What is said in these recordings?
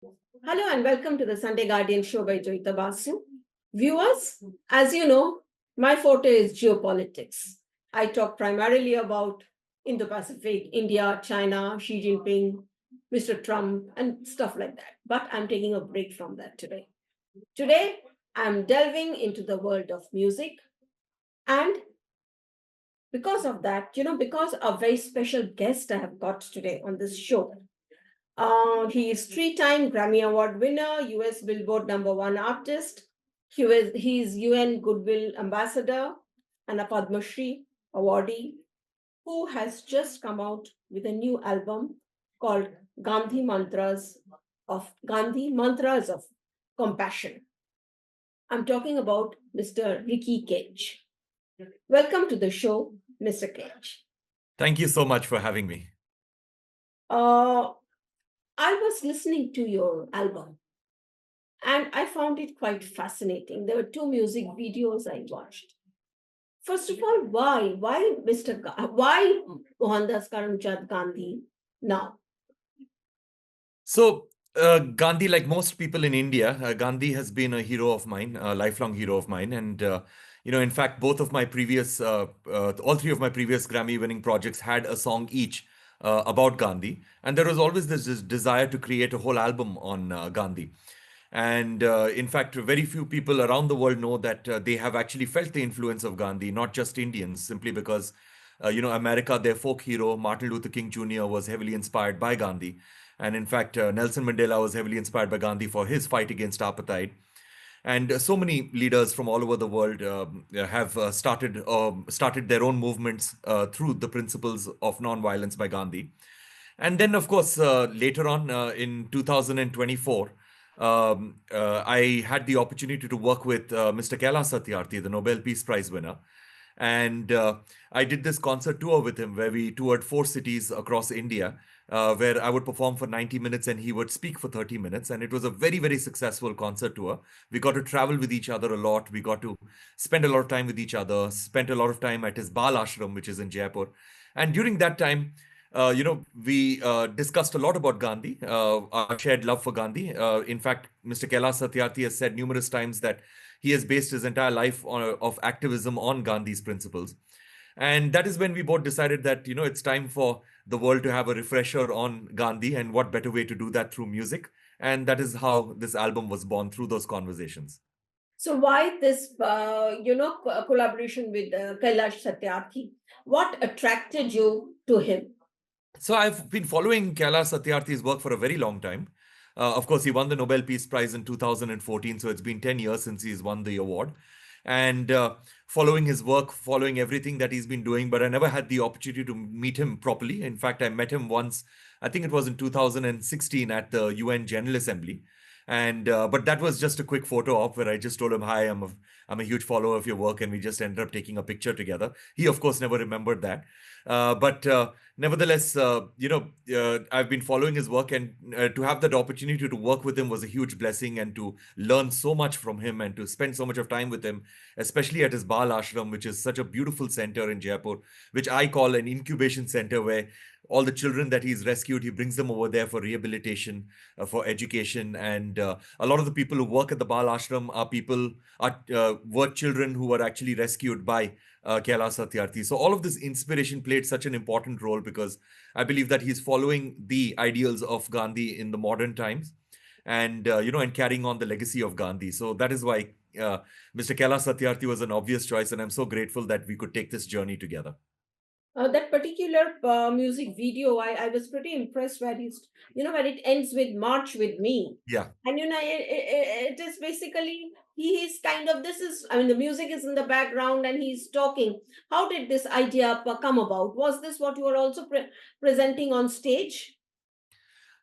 Hello and welcome to the Sunday Guardian show by Joyeeta Basu. Viewers, as you know, my forte is geopolitics. I talk primarily about Indo-Pacific, India, China, Xi Jinping, Mr. Trump, and stuff like that. But I'm taking a break from that today. Today, I'm delving into the world of music. And because of that, because a very special guest I have got today on this show. He is three-time Grammy Award winner, US Billboard #1 artist. He's UN Goodwill Ambassador and a Padma Shri awardee who has just come out with a new album called Gandhi Mantras of Compassion. I'm talking about Mr. Ricky Cage. Welcome to the show, Mr. Cage. Thank you so much for having me. Uh, I was listening to your album and I found it quite fascinating. There were two music videos I watched. First of all, why why Mohandas Karamchand Gandhi now? So, Gandhi, like most people in India, Gandhi has been a hero of mine, a lifelong hero of mine. And, in fact, all three of my previous Grammy winning projects had a song each about Gandhi. And there was always this desire to create a whole album on Gandhi. And in fact, very few people around the world know that they have actually felt the influence of Gandhi, not just Indians, simply because, America, their folk hero, Martin Luther King Jr., was heavily inspired by Gandhi. And in fact, Nelson Mandela was heavily inspired by Gandhi for his fight against apartheid. And so many leaders from all over the world have started their own movements through the principles of non-violence by Gandhi. And then, of course, later on in 2024, I had the opportunity to work with Mr. Kailash Satyarthi, the Nobel Peace Prize winner. And I did this concert tour with him where we toured 4 cities across India, where I would perform for 90 minutes and he would speak for 30 minutes. And it was a very, very successful concert tour. We got to travel with each other a lot. We got to spend a lot of time with each other, spent a lot of time at his Bal Ashram, which is in Jaipur. And during that time, we discussed a lot about Gandhi, our shared love for Gandhi. In fact, Mr. Kailash Satyarthi has said numerous times that he has based his entire life of activism on Gandhi's principles. And that is when we both decided that, it's time for the world to have a refresher on Gandhi, and what better way to do that through music. And that is how this album was born, through those conversations. So why this collaboration with Kailash Satyarthi? What attracted you to him? So I've been following Kailash Satyarthi's work for a very long time. Of course, he won the Nobel Peace Prize in 2014, so it's been 10 years since he's won the award. And following his work, following everything that he's been doing, but I never had the opportunity to meet him properly. In fact, I met him once, I think it was in 2016 at the UN General Assembly. And but that was just a quick photo op where I just told him, "Hi, I'm a huge follower of your work," and we just ended up taking a picture together. He, of course, never remembered that. But nevertheless, I've been following his work, and to have that opportunity to work with him was a huge blessing, and to learn so much from him and to spend so much of time with him, especially at his Bal Ashram, which is such a beautiful center in Jaipur, which I call an incubation center, where all the children that he's rescued, he brings them over there for rehabilitation, for education. And a lot of the people who work at the Bal Ashram were children who were actually rescued by Kailash Satyarthi. So all of this inspiration played such an important role, because I believe that he's following the ideals of Gandhi in the modern times, and and carrying on the legacy of Gandhi. So that is why Mr. Kailash Satyarthi was an obvious choice, and I'm so grateful that we could take this journey together. That particular music video, I was pretty impressed where when it ends with March with Me. Yeah. And, it is basically, he is kind of, I mean, the music is in the background and he's talking. How did this idea come about? Was this what you were also presenting on stage?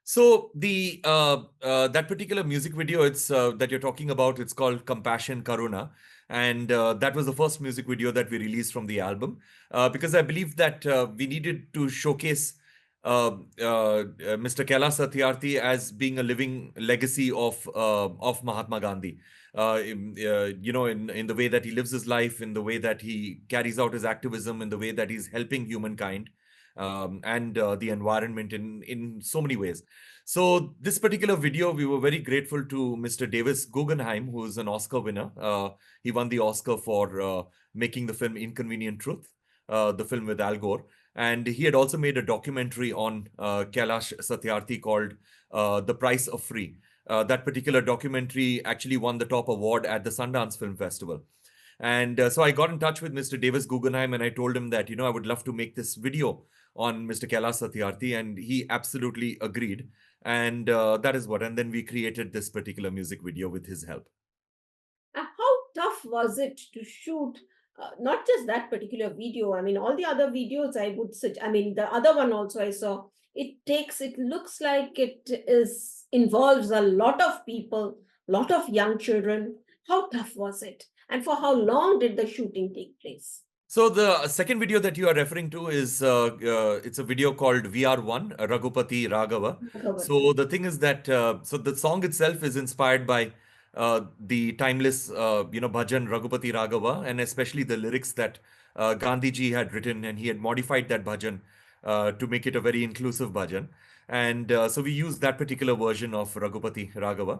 So the that particular music video, it's that you're talking about, it's called Compassion Karuna, and that was the first music video that we released from the album, because I believe that we needed to showcase Mr. Kailash Satyarthi as being a living legacy of Mahatma Gandhi. In the way that he lives his life, in the way that he carries out his activism, in the way that he's helping humankind. and the environment in so many ways. So this particular video, we were very grateful to Mr. Davis Guggenheim, who is an Oscar winner. He won the Oscar for making the film Inconvenient Truth, the film with Al Gore. And he had also made a documentary on Kailash Satyarthi called The Price of Free. That particular documentary actually won the top award at the Sundance Film Festival. And so I got in touch with Mr. Davis Guggenheim and I told him that, I would love to make this video on Mr. Kailash Satyarthi. And he absolutely agreed. And that is what. And then we created this particular music video with his help. How tough was it to shoot not just that particular video? I mean, all the other videos I would suggest, I mean, the other one also I saw, it looks like involves a lot of people, lot of young children. How tough was it? And for how long did the shooting take place? So the second video that you are referring to is it's a video called We Are One, Raghupati Raghava. So the thing is that so the song itself is inspired by the timeless bhajan Raghupati Raghava, and especially the lyrics that Gandhi ji had written, and he had modified that bhajan to make it a very inclusive bhajan. And so we used that particular version of Raghupati Raghava.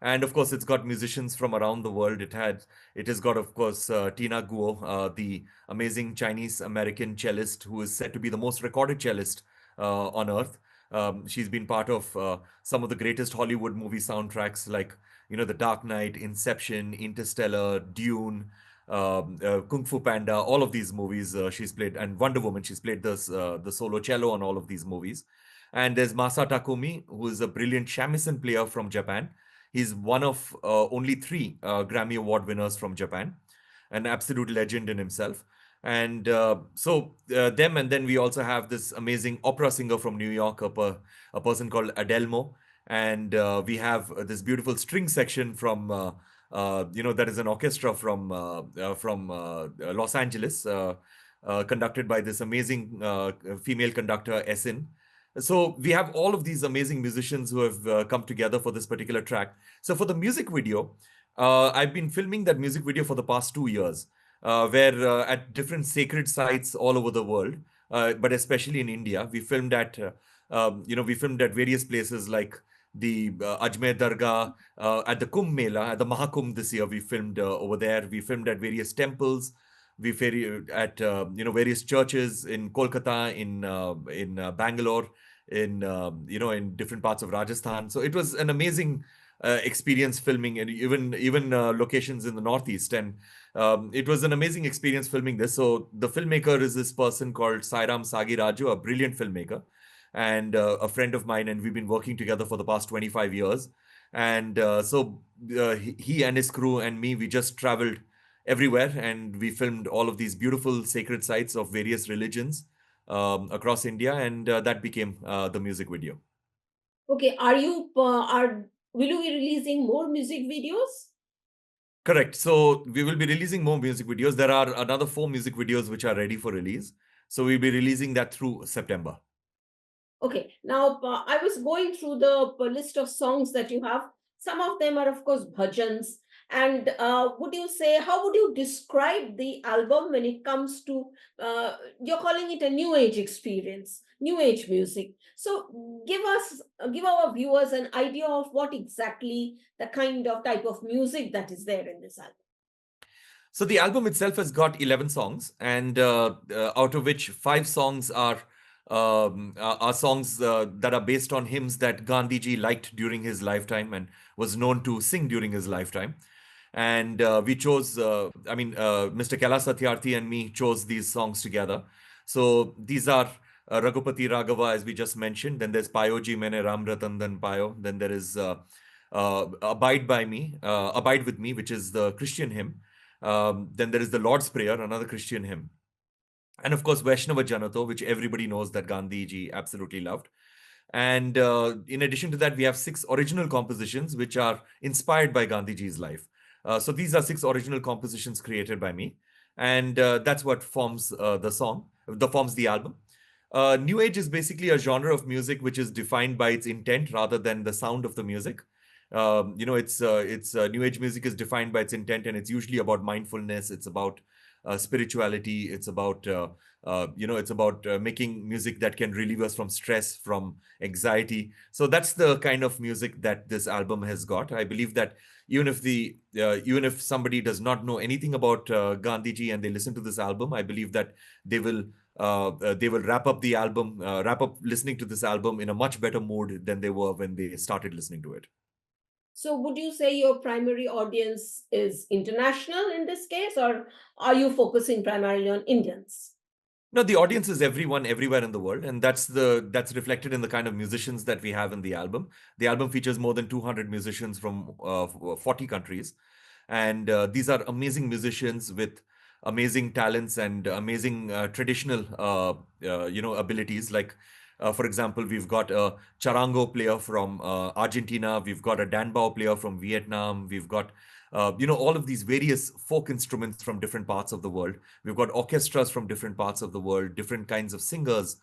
And of course, it's got musicians from around the world. It has got, of course, Tina Guo, the amazing Chinese American cellist who is said to be the most recorded cellist on earth. She's been part of some of the greatest Hollywood movie soundtracks like, The Dark Knight, Inception, Interstellar, Dune, Kung Fu Panda, all of these movies she's played, and Wonder Woman, she's played the solo cello on all of these movies. And there's Masa Takumi, who is a brilliant shamisen player from Japan. He's one of only three Grammy Award winners from Japan, an absolute legend in himself. And them, and then we also have this amazing opera singer from New York, a person called Adelmo. And we have this beautiful string section from, that is an orchestra from Los Angeles, conducted by this amazing female conductor, Esin. So we have all of these amazing musicians who have come together for this particular track. So for the music video, I've been filming that music video for the past 2 years, where at different sacred sites all over the world, but especially in India, we filmed at various places like the Ajmer Dargah, at the Kumbh Mela, at the Mahakumbh this year. We filmed over there. We filmed at various temples. We at various churches in Kolkata, in Bangalore, in different parts of Rajasthan. So it was an amazing experience filming, and even locations in the Northeast. And it was an amazing experience filming this. So the filmmaker is this person called Sairam Sagiraju, a brilliant filmmaker and a friend of mine, and we've been working together for the past 25 years. And he and his crew and me, we just traveled everywhere, and we filmed all of these beautiful sacred sites of various religions across India, and that became the music video. Okay, will you be releasing more music videos? Correct. So we will be releasing more music videos. There are another 4 music videos which are ready for release. So we'll be releasing that through September. Okay, now I was going through the list of songs that you have. Some of them are, of course, bhajans. And how would you describe the album when it comes to, you're calling it a new age experience, new age music. So give our viewers an idea of what exactly the type of music that is there in this album. So the album itself has got 11 songs, and out of which 5 songs are songs that are based on hymns that Gandhiji liked during his lifetime and was known to sing during his lifetime. And we chose, Mr. Kailash Satyarthi and me chose these songs together. So these are Raghupati Raghava, as we just mentioned. Then there's Payo Ji Maine Ram Ratan Dhan Payo. Then there is Abide with Me, which is the Christian hymn. Then there is the Lord's Prayer, another Christian hymn. And of course, Vaishnava Janato, which everybody knows that Gandhi ji absolutely loved. And in addition to that, we have 6 original compositions which are inspired by Gandhi ji's life. So these are 6 original compositions created by me. And that's what forms the album. New Age is basically a genre of music which is defined by its intent rather than the sound of the music. New Age music is defined by its intent, and it's usually about mindfulness. It's about spirituality. It's about it's about making music that can relieve us from stress, from anxiety. So that's the kind of music that this album has got. I believe that even if somebody does not know anything about Gandhiji and they listen to this album, I believe that they will they will wrap up listening to this album in a much better mood than they were when they started listening to it. So would you say your primary audience is international in this case, or are you focusing primarily on Indians? No, the audience is everyone, everywhere in the world, and that's reflected in the kind of musicians that we have in the album. The album features more than 200 musicians from 40 countries, and these are amazing musicians with amazing talents and amazing traditional abilities. Like, for example, we've got a charango player from Argentina, we've got a danbao player from Vietnam, we've got all of these various folk instruments from different parts of the world. We've got orchestras from different parts of the world, different kinds of singers,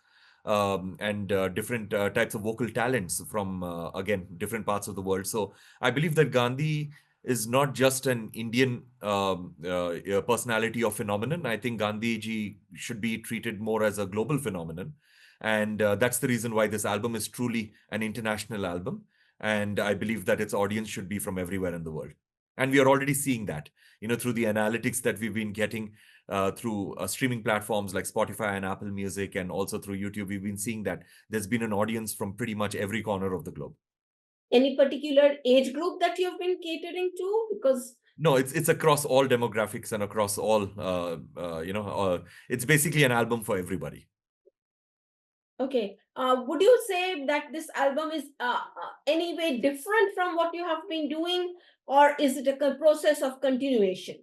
and different types of vocal talents from, again, different parts of the world. So I believe that Gandhi is not just an Indian personality or phenomenon. I think Gandhi ji should be treated more as a global phenomenon. And that's the reason why this album is truly an international album. And I believe that its audience should be from everywhere in the world. And we are already seeing that, through the analytics that we've been getting through streaming platforms like Spotify and Apple Music, and also through YouTube. We've been seeing that there's been an audience from pretty much every corner of the globe. Any particular age group that you've been catering to? Because No, it's across all demographics and across all, it's basically an album for everybody. okay, would you say that this album is any way different from what you have been doing, or is it a process of continuation?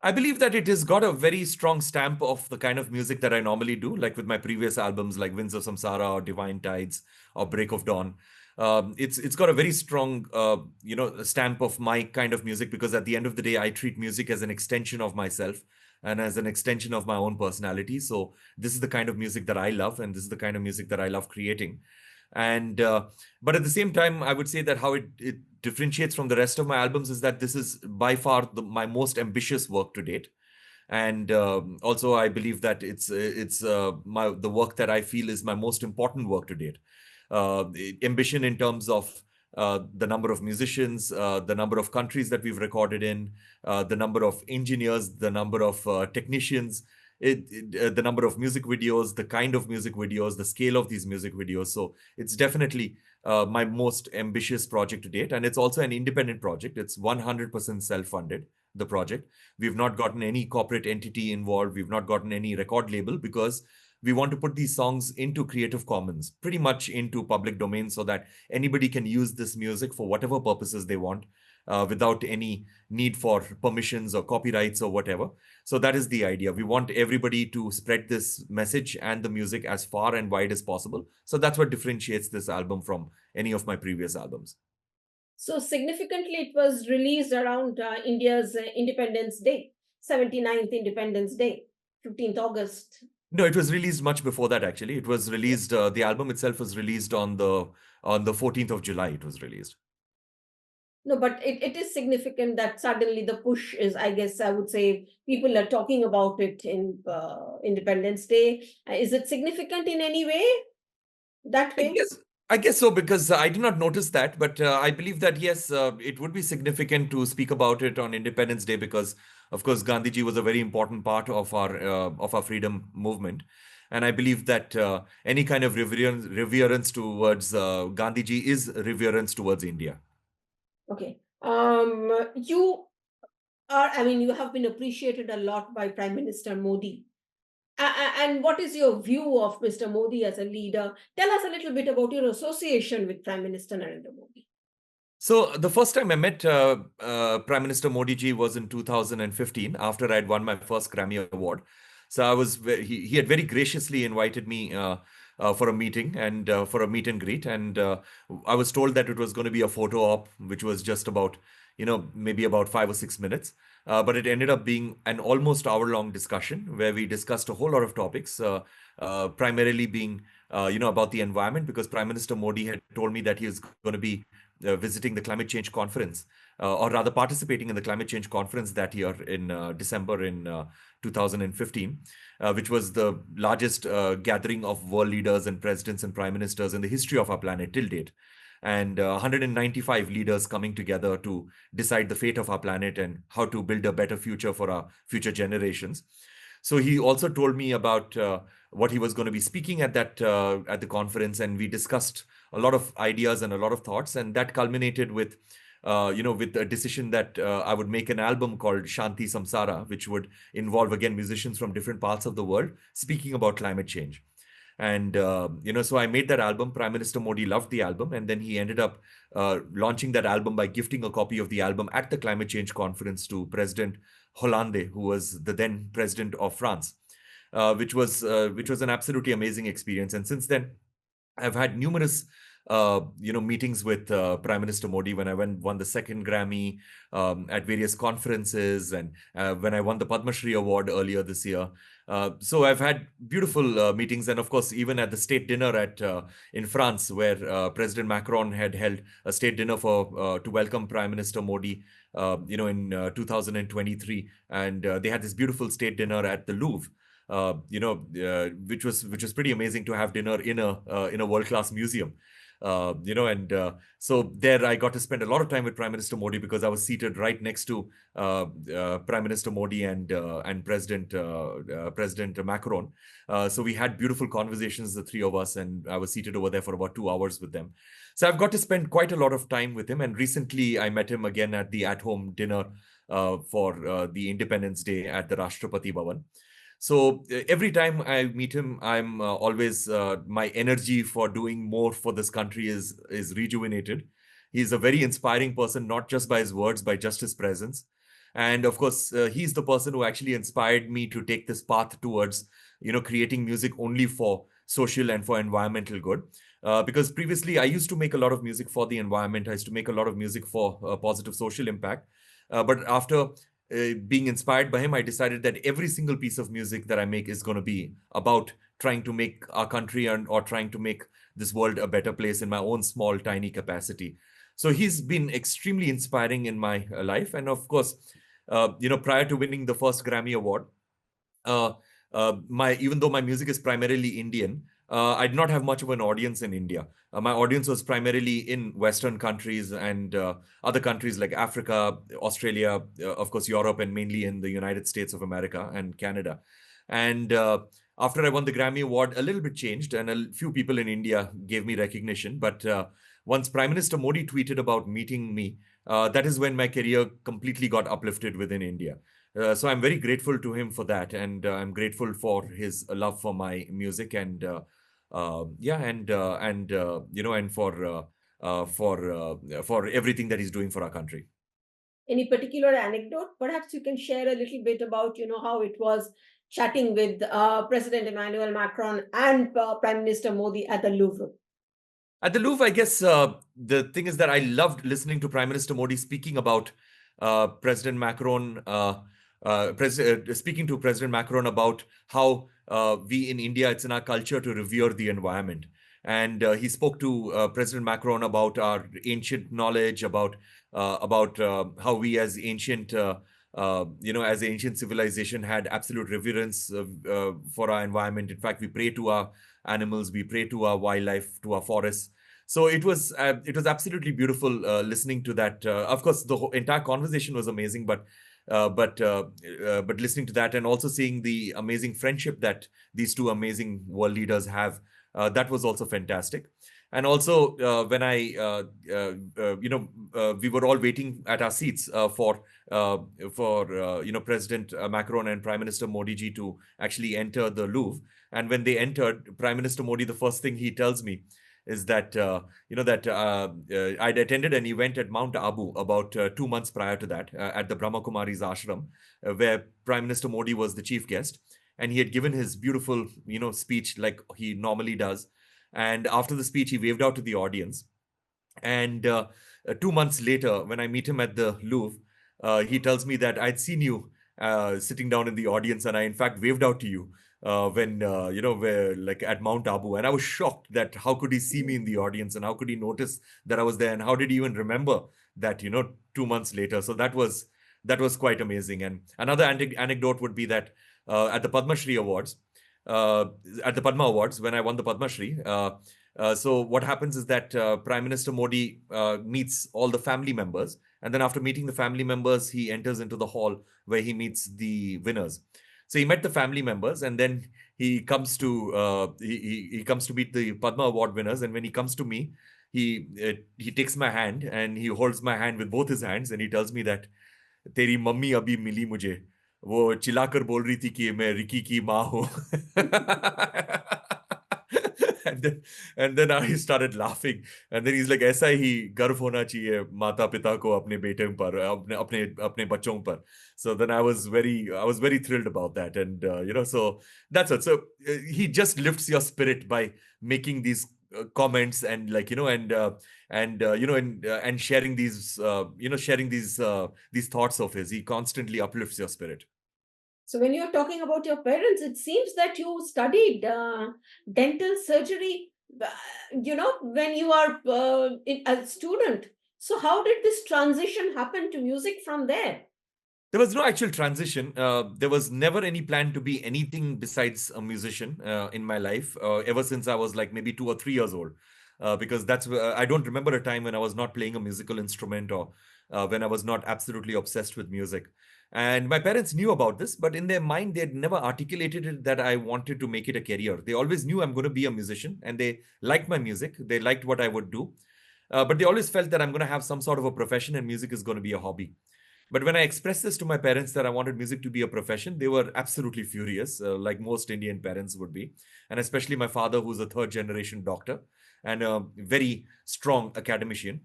I believe that it has got a very strong stamp of the kind of music that I normally do, like with my previous albums, like Winds of Samsara or Divine Tides or Break of Dawn. It's got a very strong stamp of my kind of music, because at the end of the day, I treat music as an extension of myself and as an extension of my own personality. So this is the kind of music that I love, and this is the kind of music that I love creating. And but at the same time, I would say that how it differentiates from the rest of my albums is that this is by far my most ambitious work to date. And also, I believe that it's the work that I feel is my most important work to date. Ambition in terms of the number of musicians, the number of countries that we've recorded in, the number of engineers, the number of technicians, the number of music videos, the kind of music videos, the scale of these music videos. So it's definitely my most ambitious project to date. And it's also an independent project. It's 100% self-funded, the project. We've not gotten any corporate entity involved. We've not gotten any record label, because we want to put these songs into Creative Commons, pretty much into public domain, so that anybody can use this music for whatever purposes they want, without any need for permissions or copyrights or whatever. So that is the idea. We want everybody to spread this message and the music as far and wide as possible. So that's what differentiates this album from any of my previous albums. So significantly, it was released around India's Independence Day, 79th Independence Day, 15th August. No, it was released much before that, actually. It was released, the album itself was released on the 14th of July. It was released. No, but it is significant that suddenly the push is, I guess I would say, people are talking about it in Independence Day. Is it significant in any way? That I way? guess I guess so, because I did not notice that, but I believe that yes, it would be significant to speak about it on Independence Day, because, of course, Gandhiji was a very important part of our freedom movement, and I believe that any kind of reverence towards Gandhiji is reverence towards India. Okay. You I mean, you have been appreciated a lot by Prime Minister Modi. And what is your view of Mr. Modi as a leader? Tell us a little bit about your association with Prime Minister Narendra Modi. So the first time I met Prime Minister Modi ji was in 2015, after I had won my first Grammy Award. So he had very graciously invited me for a meeting and for a meet and greet, and I was told that it was going to be a photo op, which was just about maybe about 5 or 6 minutes, but it ended up being an almost hour-long discussion where we discussed a whole lot of topics, primarily being about the environment, because Prime Minister Modi had told me that he is going to be visiting the climate change conference, or rather participating in the climate change conference that year in December in 2015, which was the largest gathering of world leaders and presidents and prime ministers in the history of our planet till date. And 195 leaders coming together to decide the fate of our planet and how to build a better future for our future generations. So he also told me about what he was going to be speaking at that at the conference, and we discussed a lot of ideas and a lot of thoughts, and that culminated with with a decision that I would make an album called Shanti Samsara, which would involve again musicians from different parts of the world speaking about climate change. And so I made that album. Prime Minister Modi loved the album, and then he ended up launching that album by gifting a copy of the album at the climate change conference to President Hollande, who was the then president of France, which was an absolutely amazing experience. And since then, I've had numerous, meetings with Prime Minister Modi when I won the second Grammy, at various conferences, and when I won the Padma Shri Award earlier this year. So I've had beautiful meetings, and of course, even at the state dinner at in France, where President Macron had held a state dinner for to welcome Prime Minister Modi, in 2023, and they had this beautiful state dinner at the Louvre, which was pretty amazing to have dinner in a world class museum. And so there I got to spend a lot of time with Prime Minister Modi because I was seated right next to Prime Minister Modi and President Macron. So we had beautiful conversations, the three of us, and I was seated over there for about 2 hours with them. So I've got to spend quite a lot of time with him. And recently I met him again at the at-home dinner for the Independence Day at the Rashtrapati Bhavan. So every time I meet him, I'm always my energy for doing more for this country is rejuvenated. He's a very inspiring person, not just by his words, by just his presence. And of course, he's the person who actually inspired me to take this path towards, creating music only for social and for environmental good. Because previously, I used to make a lot of music for the environment. I used to make a lot of music for positive social impact. But after being inspired by him, I decided that every single piece of music that I make is going to be about trying to make our country or trying to make this world a better place in my own small, tiny capacity. So he's been extremely inspiring in my life. And of course, prior to winning the first Grammy Award, uh, my even though my music is primarily Indian, I did not have much of an audience in India. My audience was primarily in Western countries and other countries like Africa, Australia, of course, Europe, and mainly in the United States of America and Canada. And after I won the Grammy Award, a little bit changed, and a few people in India gave me recognition. But once Prime Minister Modi tweeted about meeting me, that is when my career completely got uplifted within India. So I'm very grateful to him for that, and I'm grateful for his love for my music, and yeah, and for everything that he's doing for our country. Any particular anecdote? Perhaps you can share a little bit about, how it was chatting with President Emmanuel Macron and Prime Minister Modi at the Louvre. At the Louvre, I guess the thing is that I loved listening to Prime Minister Modi speaking about President Macron, speaking to President Macron about how we in India, it's in our culture to revere the environment. And he spoke to President Macron about our ancient knowledge, about how we as ancient civilization had absolute reverence for our environment. In fact, we pray to our animals, we pray to our wildlife, to our forests. So it was absolutely beautiful listening to that. Of course, the entire conversation was amazing, but listening to that and also seeing the amazing friendship that these two amazing world leaders have, that was also fantastic. And also, when we were all waiting at our seats for President Macron and Prime Minister Modi ji to actually enter the Louvre. And when they entered, Prime Minister Modi, the first thing he tells me is that I'd attended an event at Mount Abu about 2 months prior to that at the Brahma Kumari's ashram, where Prime Minister Modi was the chief guest, and he had given his beautiful speech like he normally does. And after the speech, he waved out to the audience. And 2 months later, when I meet him at the Louvre, he tells me that I'd seen you sitting down in the audience, and I, in fact, waved out to you when where like at Mount Abu, and I was shocked that how could he see me in the audience and how could he notice that I was there and how did he even remember that 2 months later. So that was quite amazing. And another anecdote would be that at the Padma Shri Awards, uh, at the Padma Awards when I won the Padma Shri. So what happens is that Prime Minister Modi meets all the family members, and then after meeting the family members, he enters into the hall where he meets the winners. So he met the family members, and then he comes to meet the Padma Award winners. And when he comes to me, he takes my hand and he holds my hand with both his hands, and he tells me that तेरी mummy अभी मिली मुझे वो चिल्लाकर बोल रही थी कि मैं रिकी की माँ हूँ and then and then I started laughing, and then he's like ऐसा ही गर्व होना चाहिए माता पिता को अपने बेटे पर अपने अपने अपने बच्चों पर. So then I was very thrilled about that. And so that's it. So he just lifts your spirit by making these comments, and like and sharing these thoughts of his. He constantly uplifts your spirit. So when you're talking about your parents, it seems that you studied dental surgery, when you are as a student. So how did this transition happen to music from there? There was no actual transition. There was never any plan to be anything besides a musician in my life, ever since I was like maybe 2 or 3 years old. Because I don't remember a time when I was not playing a musical instrument, or when I was not absolutely obsessed with music. And my parents knew about this, but in their mind, they had never articulated it that I wanted to make it a career. They always knew I'm going to be a musician, and they liked my music. They liked what I would do. But they always felt that I'm going to have some sort of a profession and music is going to be a hobby. But when I expressed this to my parents that I wanted music to be a profession, they were absolutely furious, like most Indian parents would be. And especially my father, who's a third generation doctor and a very strong academician.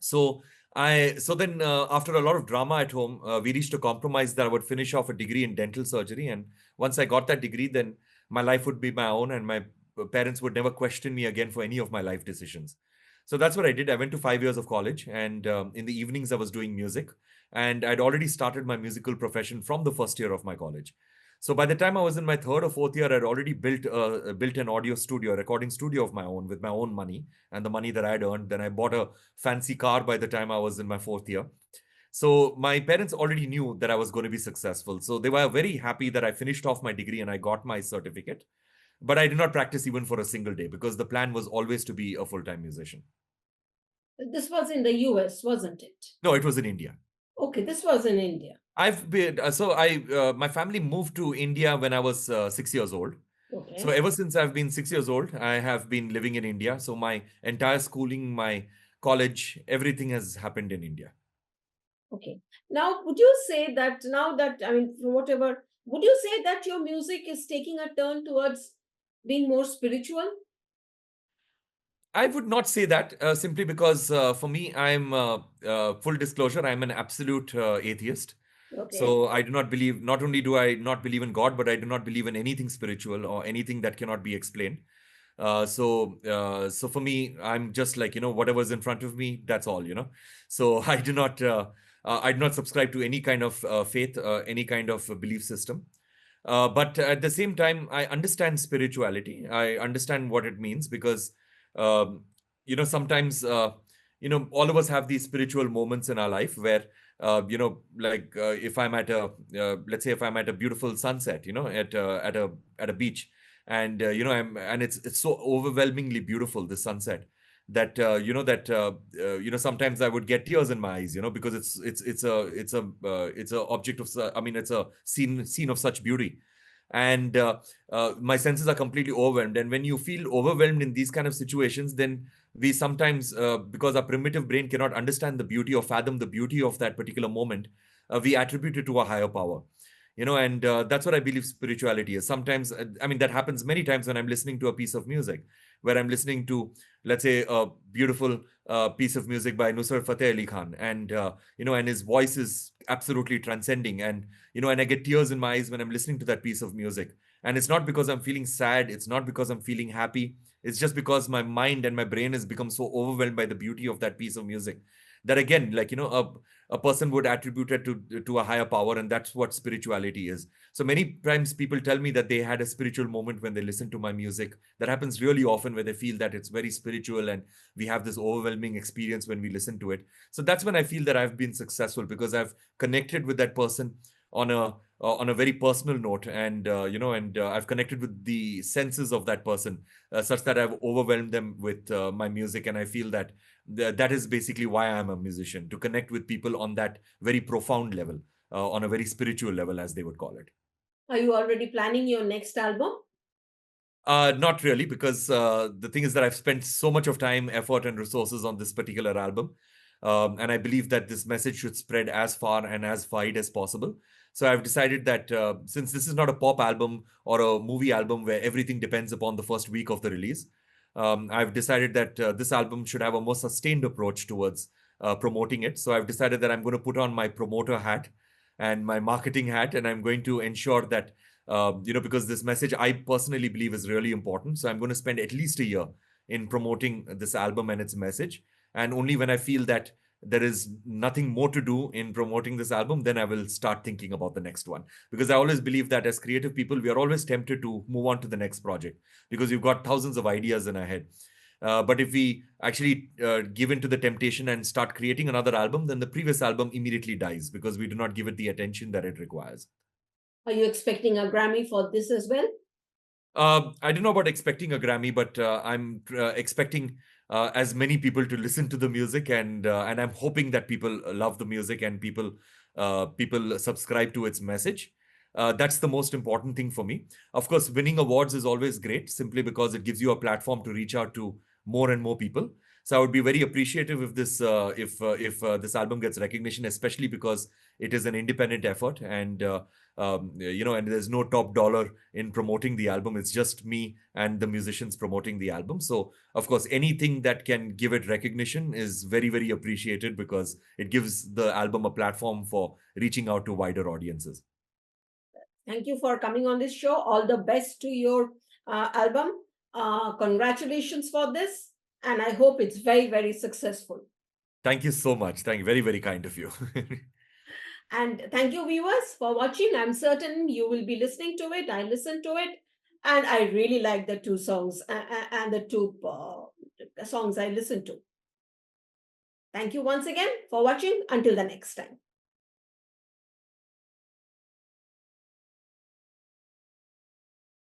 So after a lot of drama at home, we reached a compromise that I would finish off a degree in dental surgery. And once I got that degree, then my life would be my own, and my parents would never question me again for any of my life decisions. So that's what I did. I went to 5 years of college, and in the evenings I was doing music, and I'd already started my musical profession from the first year of my college. So by the time I was in my third or fourth year, I'd already built an audio studio, a recording studio of my own with my own money and the money that I had earned. Then I bought a fancy car by the time I was in my fourth year. So my parents already knew that I was going to be successful. So they were very happy that I finished off my degree and I got my certificate. But I did not practice even for a single day because the plan was always to be a full-time musician. This was in the US, wasn't it? No, it was in India. Okay, this was in India. My family moved to India when I was 6 years old. Okay. So ever since I've been 6 years old, I have been living in India. So my entire schooling, my college, everything has happened in India. Okay. Now, would you say that from whatever, would you say that your music is taking a turn towards being more spiritual? I would not say that simply because for me, I'm full disclosure, I'm an absolute atheist. Okay. So I do not believe, not only do I not believe in God, but I do not believe in anything spiritual or anything that cannot be explained. So for me, I'm just like, whatever's in front of me, that's all. So I do not subscribe to any kind of faith, any kind of belief system. But at the same time, I understand spirituality. I understand what it means because, um, sometimes, all of us have these spiritual moments in our life where, if I'm let's say if I'm at a beautiful sunset, at a beach, and and it's so overwhelmingly beautiful, the sunset, that sometimes I would get tears in my eyes, because it's a object of I mean it's a scene of such beauty. And my senses are completely overwhelmed, and when you feel overwhelmed in these kind of situations, then we sometimes, because our primitive brain cannot understand the beauty or fathom the beauty of that particular moment, we attribute it to a higher power. And that's what I believe spirituality is. Sometimes, I mean, that happens many times when I'm listening to a piece of music, where I'm listening to, let's say, a beautiful piece of music by Nusrat Fateh Ali Khan, and and his voice is absolutely transcending, and I get tears in my eyes when I'm listening to that piece of music. And it's not because I'm feeling sad, it's not because I'm feeling happy, it's just because my mind and my brain has become so overwhelmed by the beauty of that piece of music that again, like, a person would attribute it to a higher power, and that's what spirituality is. So many times people tell me that they had a spiritual moment when they listen to my music. That happens really often, where they feel that it's very spiritual, and we have this overwhelming experience when we listen to it. So that's when I feel that I've been successful, because I've connected with that person on a very personal note, and I've connected with the senses of that person, such that I've overwhelmed them with my music. And I feel that that is basically why I'm a musician, to connect with people on that very profound level, on a very spiritual level, as they would call it. Are you already planning your next album? Not really, because the thing is that I've spent so much of time, effort, and resources on this particular album. And I believe that this message should spread as far and as wide as possible. So I've decided that since this is not a pop album or a movie album where everything depends upon the first week of the release, I've decided that this album should have a more sustained approach towards promoting it. So I've decided that I'm going to put on my promoter hat and my marketing hat, and I'm going to ensure that because this message I personally believe is really important. So I'm going to spend at least a year in promoting this album and its message. And only when I feel that there is nothing more to do in promoting this album, then I will start thinking about the next one. Because I always believe that as creative people, we are always tempted to move on to the next project, because we've got thousands of ideas in our head. But if we actually give in to the temptation and start creating another album, then the previous album immediately dies, because we do not give it the attention that it requires. Are you expecting a Grammy for this as well? I don't know about expecting a Grammy, but I'm expecting as many people to listen to the music, and I'm hoping that people love the music, and people subscribe to its message. That's the most important thing for me. Of course, winning awards is always great, simply because it gives you a platform to reach out to more and more people. So I would be very appreciative if this album gets recognition, especially because it is an independent effort, and there's no top dollar in promoting the album. It's just me and the musicians promoting the album. So, of course, anything that can give it recognition is very, very appreciated, because it gives the album a platform for reaching out to wider audiences. Thank you for coming on this show. All the best to your album. Congratulations for this. And I hope it's very, very successful. Thank you so much. Thank you. Very, very kind of you. And thank you, viewers, for watching. I'm certain you will be listening to it. I listened to it. And I really like the two songs and the two songs I listened to. Thank you once again for watching. Until the next time.